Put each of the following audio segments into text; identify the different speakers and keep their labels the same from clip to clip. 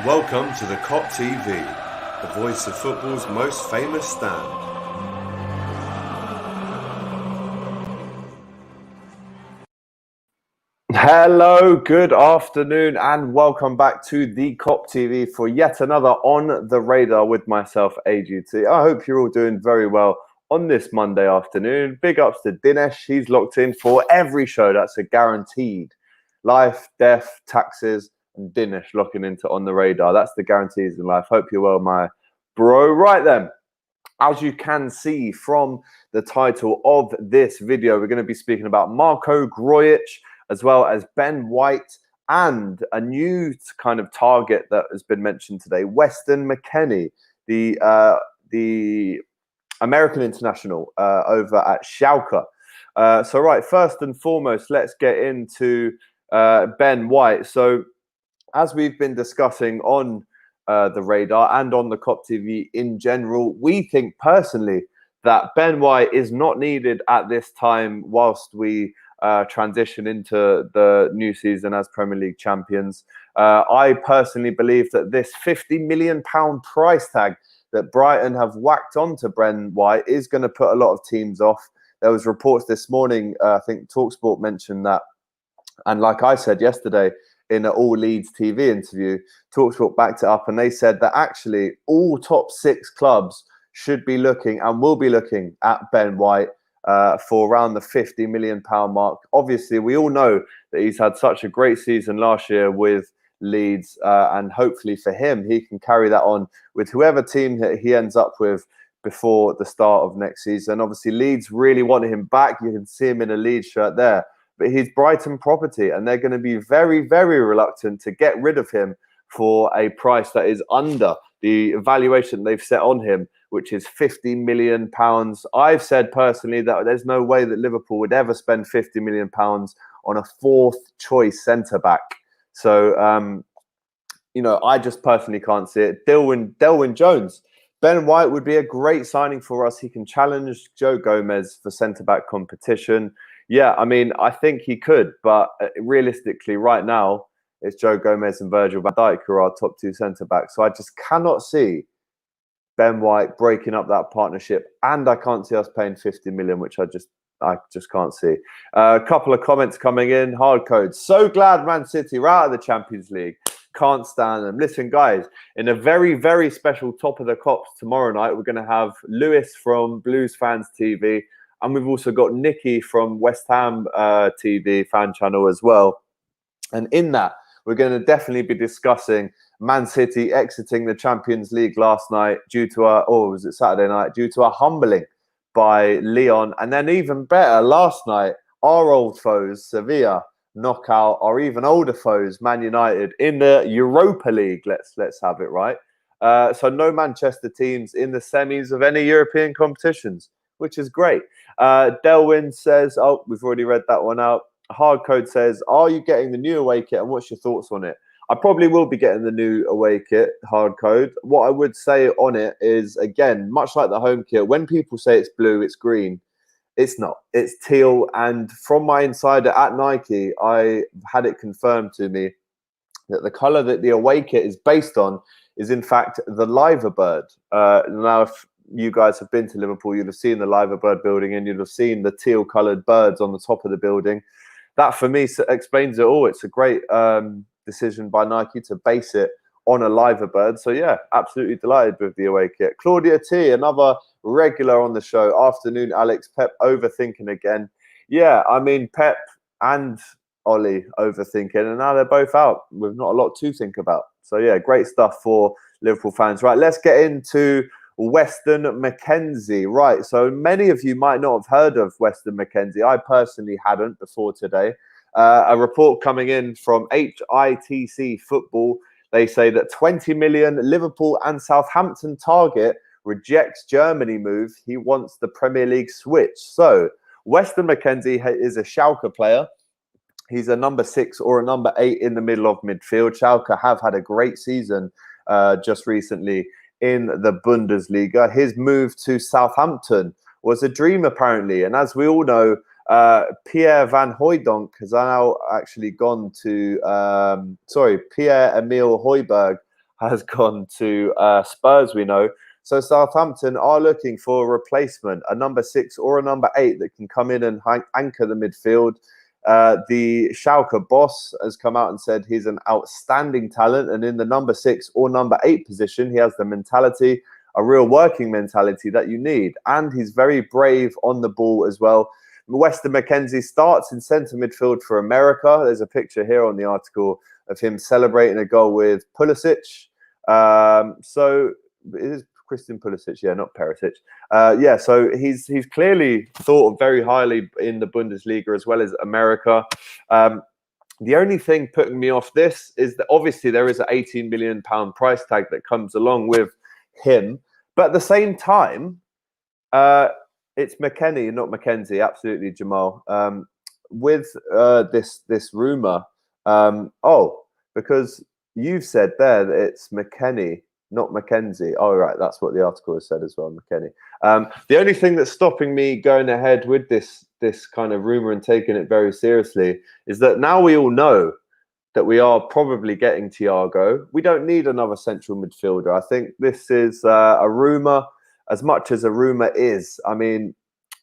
Speaker 1: Welcome to the Kop TV, the voice of football's most famous stand.
Speaker 2: Hello, good afternoon, and welcome back to the Kop TV for yet another On the Radar with myself, AGT. I hope you're all doing very well on this Monday afternoon. Big ups to Dinesh. He's locked in for every show. That's a guaranteed. Life, death, taxes, and Dinesh locking into On the Radar. That's the guarantees in life. Hope you're well, my bro. Right then. As you can see from the title of this video, we're going to be speaking about Marko Grujic, as well as Ben White, and a new kind of target that has been mentioned today, Weston McKennie, the American international over at Schalke. So right, first and foremost, let's get into Ben White. So as we've been discussing on the radar and on the Kop TV in general, we think personally that Ben White is not needed at this time whilst we transition into the new season as Premier League champions. I personally believe that this £50 million price tag that Brighton have whacked onto Ben White is going to put a lot of teams off. There was reports this morning, I think TalkSport mentioned that, and like I said yesterday in an All Leeds TV interview, TalkSport backed it up, and they said that actually all top 6 clubs should be looking and will be looking at Ben White for around the £50 million mark. Obviously, we all know that he's had such a great season last year with Leeds, and hopefully for him, he can carry that on with whoever team that he ends up with before the start of next season. Obviously, Leeds really want him back. You can see him in a Leeds shirt there. But he's Brighton property, and they're going to be very, very reluctant to get rid of him for a price that is under the valuation they've set on him, which is £50 million. I've said personally that there's no way that Liverpool would ever spend £50 million on a 4th choice centre-back. So, I just personally can't see it. Delwyn Jones. Ben White would be a great signing for us. He can challenge Joe Gomez for centre-back competition. Yeah, I mean, I think he could, but realistically, right now, it's Joe Gomez and Virgil van Dijk who are our top 2 centre-backs. So I just cannot see Ben White breaking up that partnership, and I can't see us paying £50 million, which I just can't see. A couple of comments coming in. Hard code. So glad Man City are out of the Champions League. Can't stand them. Listen, guys, in a very, very special Top of the Cops tomorrow night, we're going to have Lewis from Blues Fans TV. And we've also got Nikki from West Ham TV fan channel as well. And in that, we're going to definitely be discussing Man City exiting the Champions League last night due to Saturday night, due to a humbling by Lyon. And then even better, last night, our old foes, Sevilla, knock out our even older foes, Man United, in the Europa League. Let's have it right. So no Manchester teams in the semis of any European competitions, which is great. Delwyn says, we've already read that one out. Hardcode says, are you getting the new away kit and what's your thoughts on it? I probably will be getting the new away kit, Hardcode. What I would say on it is, again, much like the home kit, when people say it's blue, it's green, it's not. It's teal. And from my insider at Nike, I had it confirmed to me that the color that the away kit is based on is, in fact, the Liver Bird. Now, if you guys have been to Liverpool, you'll have seen the Liver Bird building and you'll have seen the teal coloured birds on the top of the building. That, for me, explains it all. It's a great decision by Nike to base it on a Liver Bird. So, yeah, absolutely delighted with the away kit. Claudia T, another regular on the show. Afternoon, Alex. Pep overthinking again. Yeah, I mean, Pep and Ollie overthinking, and now they're both out with not a lot to think about. So, yeah, great stuff for Liverpool fans. Right, let's get into Weston McKennie. Right, so many of you might not have heard of Weston McKennie. I personally hadn't before today. A report coming in from HITC Football. They say that 20 million Liverpool and Southampton target rejects Germany move. He wants the Premier League switch. So Weston McKennie is a Schalke player. He's a number 6 or a number 8 in the middle of midfield. Schalke have had a great season just recently in the Bundesliga. His move to Southampton was a dream, apparently. And as we all know, Pierre Van Hooijdonk has now actually gone to, Pierre-Emile Højbjerg has gone to Spurs, we know. So Southampton are looking for a replacement, a number 6 or a number 8 that can come in and anchor the midfield. The Schalke boss has come out and said he's an outstanding talent, and in the number 6 or number 8 position, he has the mentality, a real working mentality that you need. And he's very brave on the ball as well. Weston McKennie starts in centre midfield for America. There's a picture here on the article of him celebrating a goal with Pulisic. So it is Christian Pulisic, yeah, not Perisic. Yeah, so he's clearly thought of very highly in the Bundesliga as well as America. The only thing putting me off this is that obviously there is an £18 million price tag that comes along with him. But at the same time, it's McKennie, not McKenzie. Absolutely, Jamal. With this rumor, because you've said there that it's McKennie, not Mackenzie. Oh, right, that's what the article has said as well, McKennie. The only thing that's stopping me going ahead with this kind of rumor and taking it very seriously is that now we all know that we are probably getting Thiago. We don't need another central midfielder. I think this is a rumour, as much as a rumour is. I mean,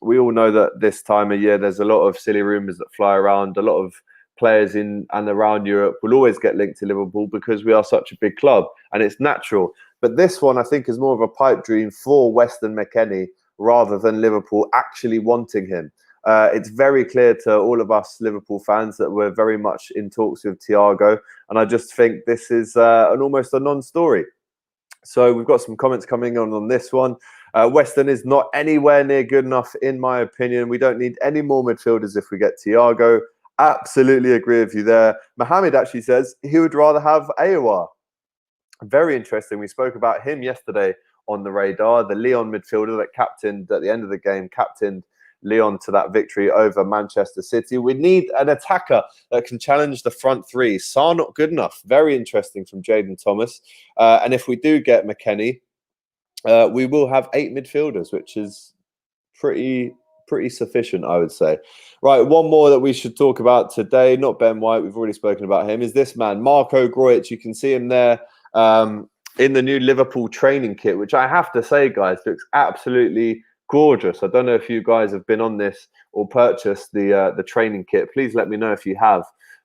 Speaker 2: we all know that this time of year, there's a lot of silly rumours that fly around. A lot of players in and around Europe will always get linked to Liverpool because we are such a big club, and it's natural. But this one, I think, is more of a pipe dream for Weston McKennie rather than Liverpool actually wanting him. It's very clear to all of us Liverpool fans that we're very much in talks with Thiago, and I just think this is almost a non-story. So we've got some comments coming on this one. Weston is not anywhere near good enough, in my opinion. We don't need any more midfielders if we get Thiago. Absolutely agree with you there. Mohammed actually says he would rather have Aouar. Very interesting. We spoke about him yesterday on the radar. The Lyon midfielder that captained at the end of the game, captained Lyon to that victory over Manchester City. We need an attacker that can challenge the front three. Sarr not good enough. Very interesting from Jayden Thomas. And if we do get McKennie, we will have 8 midfielders, which is pretty sufficient, I would say. Right, one more that we should talk about today, not Ben White, we've already spoken about him, is this man, Marko Grujic. You can see him there in the new Liverpool training kit, which I have to say, guys, looks absolutely gorgeous. I don't know if you guys have been on this or purchased the training kit. Please let me know if you have.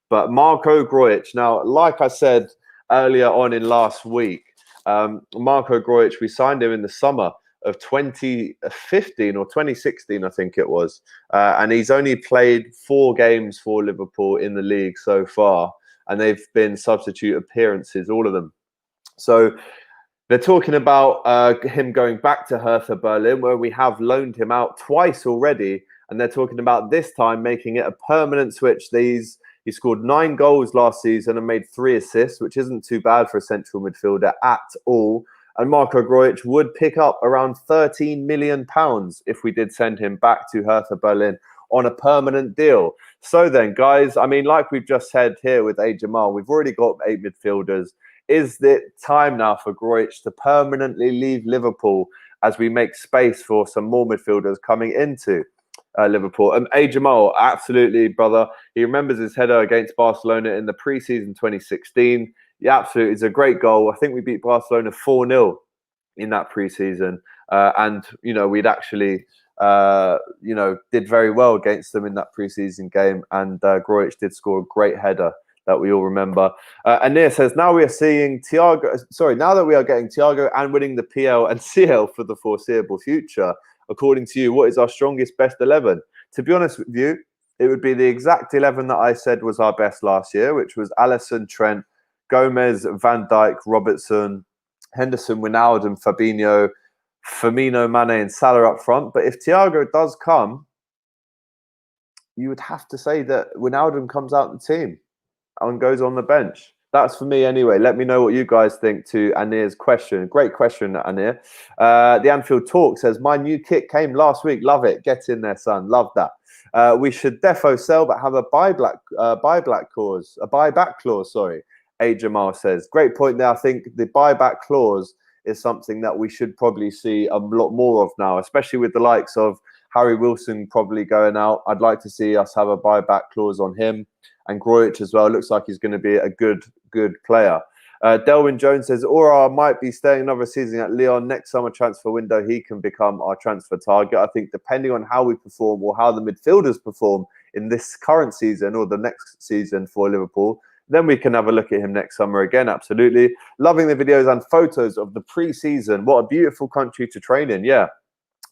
Speaker 2: But Marko Grujic, now, like I said earlier on in last week, Marko Grujic, we signed him in the summer of 2015 or 2016, I think it was. And he's only played 4 games for Liverpool in the league so far. And they've been substitute appearances, all of them. So they're talking about him going back to Hertha Berlin, where we have loaned him out twice already. And they're talking about this time making it a permanent switch. He scored 9 goals last season and made 3 assists, which isn't too bad for a central midfielder at all. And Marko Grujic would pick up around £13 million if we did send him back to Hertha Berlin on a permanent deal. So then, guys, I mean, like we've just said here with A. Jamal, we've already got 8 midfielders. Is it time now for Grujic to permanently leave Liverpool as we make space for some more midfielders coming into Liverpool? And A. Jamal, absolutely, brother. He remembers his header against Barcelona in the pre-season 2016. Yeah, absolutely. It's a great goal. I think we beat Barcelona 4-0 in that pre-season. And, you know, we'd actually, did very well against them in that pre-season game. And Grujic did score a great header that we all remember. Anir says, now we are seeing Thiago, now that we are getting Thiago and winning the PL and CL for the foreseeable future, according to you, what is our strongest best 11? To be honest with you, it would be the exact 11 that I said was our best last year, which was Alisson, Trent, Gomez, Van Dijk, Robertson, Henderson, Wijnaldum, Fabinho, Firmino, Mane, and Salah up front. But if Thiago does come, you would have to say that Wijnaldum comes out the team and goes on the bench. That's for me anyway. Let me know what you guys think to Anir's question. Great question, Anir. The Anfield Talk says, my new kit came last week. Love it. Get in there, son. Love that. We should defo sell, but have a buyback clause, sorry. A. Jamal says, great point there. I think the buyback clause is something that we should probably see a lot more of now, especially with the likes of Harry Wilson probably going out. I'd like to see us have a buyback clause on him and Grujic as well. Looks like he's going to be a good player. Delwyn Jones says, Aura might be staying another season at Lyon. Next summer transfer window, he can become our transfer target. I think depending on how we perform or how the midfielders perform in this current season or the next season for Liverpool, then we can have a look at him next summer again. Absolutely. Loving the videos and photos of the pre-season. What a beautiful country to train in. Yeah,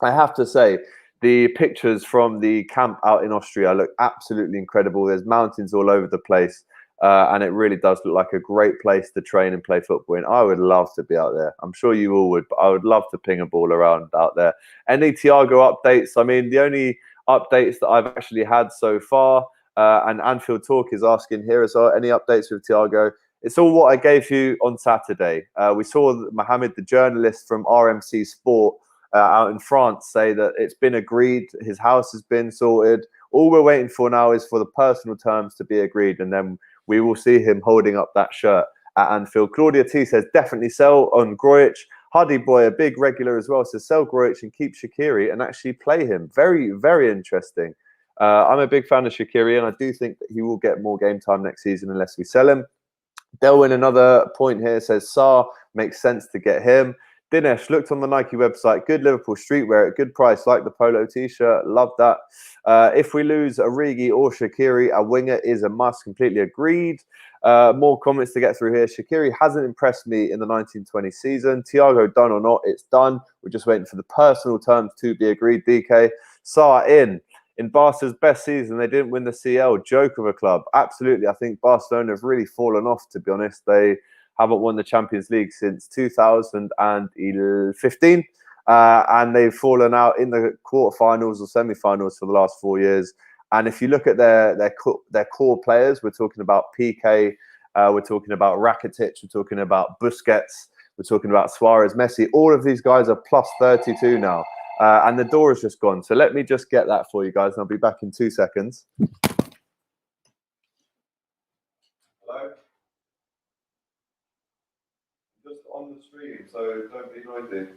Speaker 2: I have to say, the pictures from the camp out in Austria look absolutely incredible. There's mountains all over the place. And it really does look like a great place to train and play football in. I would love to be out there. I'm sure you all would, but I would love to ping a ball around out there. Any Thiago updates? I mean, the only updates that I've actually had so far, and Anfield Talk is asking here as well, any updates with Thiago? It's all what I gave you on Saturday. We saw Mohamed, the journalist from RMC Sport out in France, say that it's been agreed. His house has been sorted. All we're waiting for now is for the personal terms to be agreed, and then we will see him holding up that shirt at Anfield. Claudia T says, definitely sell on Grujic. Huddy Boy, a big regular as well, says sell Grujic and keep Shaqiri and actually play him. Very, very interesting. I'm a big fan of Shaqiri, and I do think that he will get more game time next season unless we sell him. Delwyn, another point here, says Saar makes sense to get him. Dinesh looked on the Nike website. Good Liverpool streetwear at good price. Like the polo t-shirt. Love that. If we lose Origi or Shaqiri, a winger is a must. Completely agreed. More comments to get through here. Shaqiri hasn't impressed me in the 1920 season. Thiago done or not, it's done. We're just waiting for the personal terms to be agreed. DK. Saar in Barca's best season. They didn't win the CL. Joke of a club. Absolutely. I think Barcelona have really fallen off, to be honest. They haven't won the Champions League since 2015. And they've fallen out in the quarterfinals or semi-finals for the last 4 years. And if you look at their core players, we're talking about PK, we're talking about Rakitic, we're talking about Busquets, we're talking about Suarez, Messi. All of these guys are plus 32 now. And the door is just gone. So let me just get that for you guys, and I'll be back in 2 seconds. Hello? Just on the stream, so don't be noisy.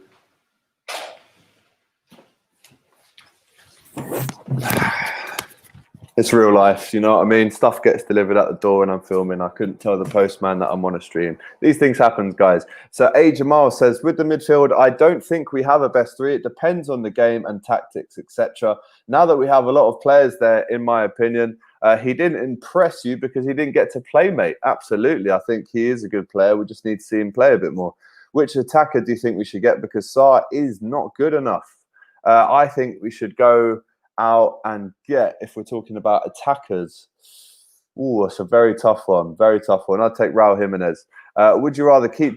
Speaker 2: It's real life, you know what I mean? Stuff gets delivered at the door and I'm filming. I couldn't tell the postman that I'm on a stream. These things happen, guys. So A. Jamal says, with the midfield, I don't think we have a best three. It depends on the game and tactics, etc. Now that we have a lot of players there, in my opinion, he didn't impress you because he didn't get to play, mate. Absolutely. I think he is a good player. We just need to see him play a bit more. Which attacker do you think we should get? Because Saar is not good enough. I think we should go out and get, if we're talking about attackers, it's a very tough one. Very tough one. I'd take Raul Jimenez. Would you rather keep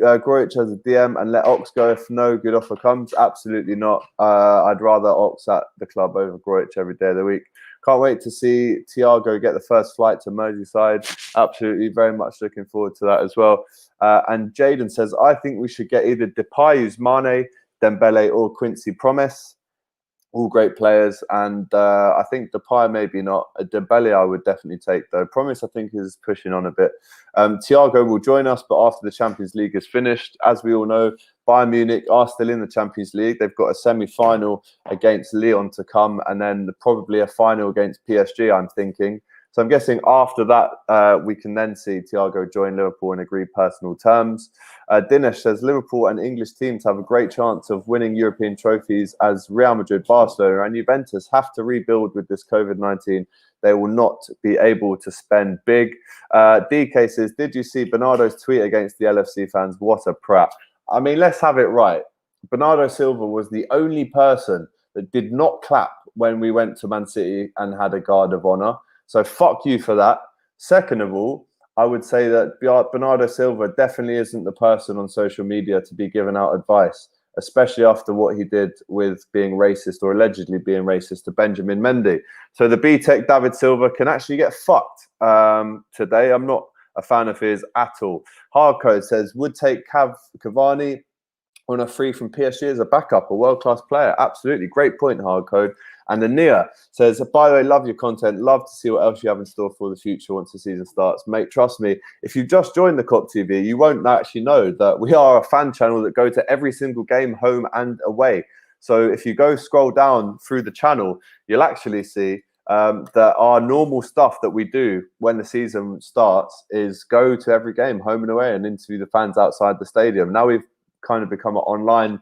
Speaker 2: Grujic as a DM and let Ox go if no good offer comes? Absolutely not. I'd rather Ox at the club over Grujic every day of the week. Can't wait to see Thiago get the first flight to Merseyside. Absolutely, very much looking forward to that as well. And Jaden says, I think we should get either Depay, Mane, Dembele, or Quincy Promes. All great players, and I think Depay maybe not. Dembele I would definitely take though. Promise I think is pushing on a bit. Thiago will join us, but after the Champions League is finished. As we all know, Bayern Munich are still in the Champions League. They've got a semi-final against Lyon to come, and then probably a final against PSG, I'm thinking. So I'm guessing after that, we can then see Thiago join Liverpool and agree personal terms. Dinesh says, Liverpool and English teams have a great chance of winning European trophies as Real Madrid, Barcelona and Juventus have to rebuild with this COVID-19. They will not be able to spend big. DK says, did you see Bernardo's tweet against the LFC fans? What a prat. I mean, let's have it right. Bernardo Silva was the only person that did not clap when we went to Man City and had a guard of honour. So fuck you for that. Second of all, I would say that Bernardo Silva definitely isn't the person on social media to be giving out advice, especially after what he did with being racist or allegedly being racist to Benjamin Mendy. So the B-Tech David Silva can actually get fucked today. I'm not a fan of his at all. Hardcode says, would take Cavani on a free from PSG as a backup, a world-class player. Absolutely. Great point, Hardcode. And the Nia says, by the way, love your content. Love to see what else you have in store for the future once the season starts. Mate, trust me, if you've just joined the Kop TV, you won't actually know that we are a fan channel that go to every single game, home and away. So if you go scroll down through the channel, you'll actually see that our normal stuff that we do when the season starts is go to every game, home and away, and interview the fans outside the stadium. Now we've kind of become an online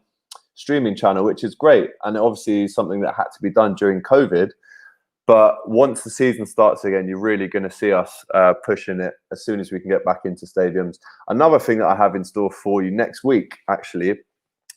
Speaker 2: streaming channel, which is great, and obviously something that had to be done during COVID. But once the season starts again, you're really going to see us pushing it as soon as we can get back into stadiums. Another thing that I have in store for you next week, actually,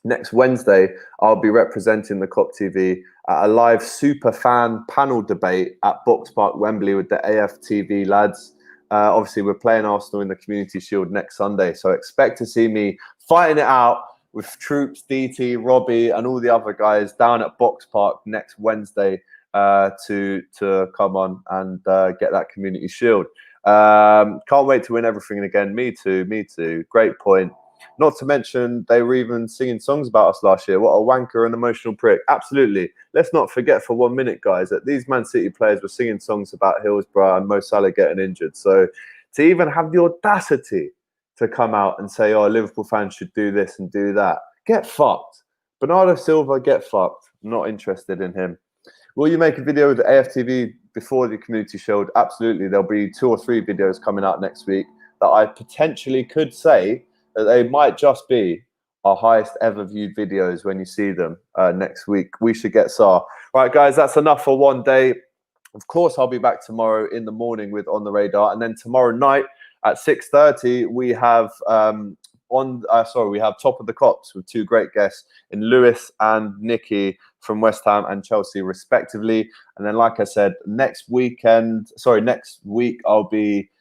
Speaker 2: next Wednesday, I'll be representing the Kop TV at a live super fan panel debate at Box Park, Wembley, with the AFTV lads. Obviously, we're playing Arsenal in the Community Shield next Sunday, so expect to see me fighting it out with Troops, DT, Robbie, and all the other guys down at Box Park next Wednesday to come on and get that Community Shield. Can't wait to win everything again. Me too. Great point. Not to mention, they were even singing songs about us last year. What a wanker and emotional prick. Absolutely. Let's not forget for 1 minute, guys, that these Man City players were singing songs about Hillsborough and Mo Salah getting injured. So to even have the audacity to come out and say, oh, Liverpool fans should do this and do that, get fucked. Bernardo Silva, get fucked. I'm not interested in him. Will you make a video with the AFTV before the Community Shield? Absolutely. There'll be 2 or 3 videos coming out next week that I potentially could say that they might just be our highest ever viewed videos when you see them next week. We should get SAR. Right, guys, that's enough for one day. Of course, I'll be back tomorrow in the morning with On The Radar. And then tomorrow night at 6:30, we have we have Top of the Kops with 2 great guests in Lewis and Nicky from West Ham and Chelsea, respectively. And then, like I said, next week I'll be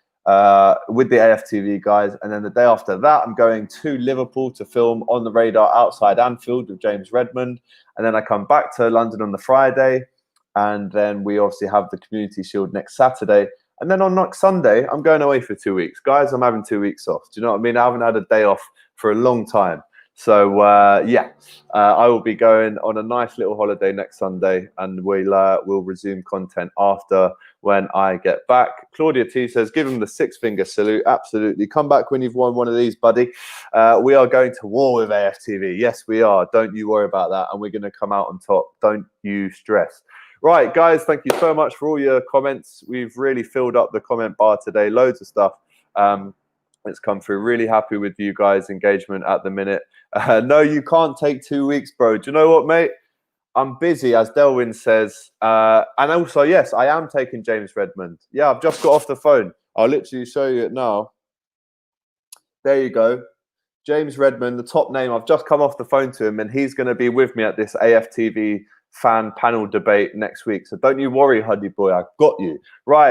Speaker 2: with the AFTV guys, and then the day after that I'm going to Liverpool to film On The Radar outside Anfield with James Redmond, and then I come back to London on the Friday, and then we obviously have the Community Shield next Saturday, and then on next Sunday I'm going away for 2 weeks. Guys, I'm having 2 weeks off. Do you know what I mean? I haven't had a day off for a long time. So I will be going on a nice little holiday next Sunday, and we'll resume content after when I get back. Claudia T says, give him the 6-finger salute. Absolutely. Come back when you've won one of these, buddy. We are going to war with AFTV. Yes, we are. Don't you worry about that. And we're going to come out on top. Don't you stress. Right, guys, thank you so much for all your comments. We've really filled up the comment bar today. Loads of stuff. It's come through. Really happy with you guys' engagement at the minute. No, you can't take 2 weeks, bro. Do you know what, mate? I'm busy, as Delwyn says. And also, yes, I am taking James Redmond. Yeah, I've just got off the phone. I'll literally show you it now. There you go. James Redmond, the top name. I've just come off the phone to him, and he's going to be with me at this AFTV fan panel debate next week. So don't you worry, Huddy boy. I've got you. Right.